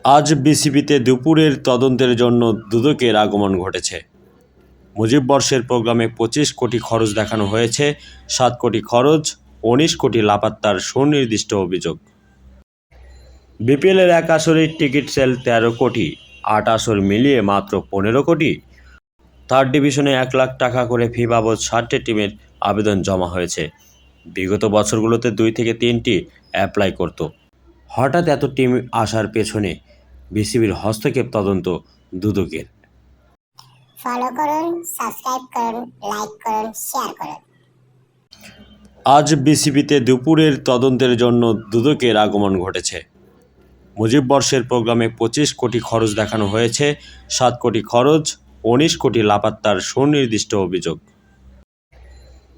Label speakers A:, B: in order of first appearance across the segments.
A: আজ বিসিবিতে দুপুরের তদন্তের জন্য দুদকের আগমন ঘটেছে। মুজিব বর্ষের প্রোগ্রামে ২৫ কোটি খরচ দেখানো হয়েছে, ৭ কোটি খরচ, ১৯ কোটি লাপাত্তার সুনির্দিষ্ট অভিযোগ। বিপিএলের এক আসরের টিকিট সেল ১৩ কোটি, ৮ আসর মিলিয়ে মাত্র ১৫ কোটি। থার্ড ডিভিশনে ১ লাখ টাকা করে ফি বাবদ ৬০টি টিমের আবেদন জমা হয়েছে। বিগত বছরগুলোতে ২ থেকে ৩টি অ্যাপ্লাই করত। হঠাৎ এত টিম আসার পেছনে বিসিবির হস্তক্ষেপ তদন্ত দুদকের।
B: ফলো করুন, সাবস্ক্রাইব করুন, লাইক করুন, শেয়ার করুন।
A: আজ বিসিবিতে দুপুরের তদন্তের জন্য দুদকের আগমন ঘটেছে। মুজিব বর্ষের প্রোগ্রামে ২৫ কোটি খরচ দেখানো হয়েছে, ৭ কোটি খরচ, ১৯ কোটি লাপাত্তার সুনির্দিষ্ট অভিযোগ।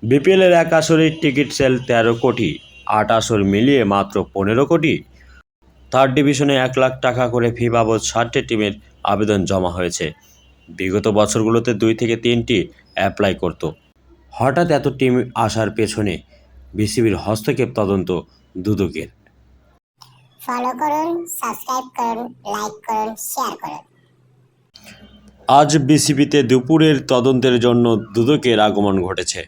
A: বিপিএলের এক আসরের টিকিট সেল ১৩ কোটি, ৮ আসর মিলিয়ে মাত্র ১৫ কোটি। থার্ড ডিভিশনে ১ লাখ টাকা করে ফি বাবদ ৬০টি টিমের আবেদন জমা হয়েছে। বিগত বছরগুলোতে ২ থেকে ৩টি অ্যাপ্লাই করত। হঠাৎ এত টিম আসার পেছনে বিসিবির হস্তক্ষেপ তদন্ত দুদকের।
B: ফলো করুন, সাবস্ক্রাইব করুন, লাইক করুন, শেয়ার করুন।
A: আজ বিসিবিতে দুপুরের তদন্তের জন্য দুদকের আগমন ঘটেছে।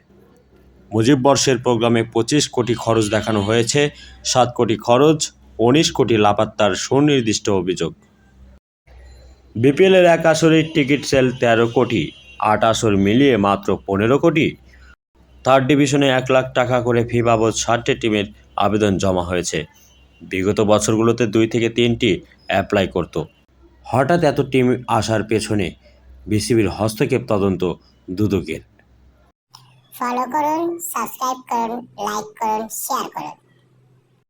A: মুজিব বর্ষের প্রোগ্রামে ২৫ কোটি খরচ দেখানো হয়েছে, ৭ কোটি খরচ, ১৯ কোটি লাপাত্তার সুনির্দিষ্ট অভিযোগ। বিপিএলের এক আসরের টিকিট সেল ১৩ কোটি, ৮ আসর মিলিয়ে মাত্র ১৫ কোটি। থার্ড ডিভিশনে ১ লাখ টাকা করে ফি বাবদ ৬০টি টিমের আবেদন জমা হয়েছে। বিগত বছরগুলোতে ২ থেকে ৩টি অ্যাপ্লাই করত। হঠাৎ এত টিম আসার পেছনে বিসিবির হস্তক্ষেপ তদন্ত দুদকের।
B: ফলো করুন, সাবস্ক্রাইব করুন, লাইক করুন, শেয়ার করুন।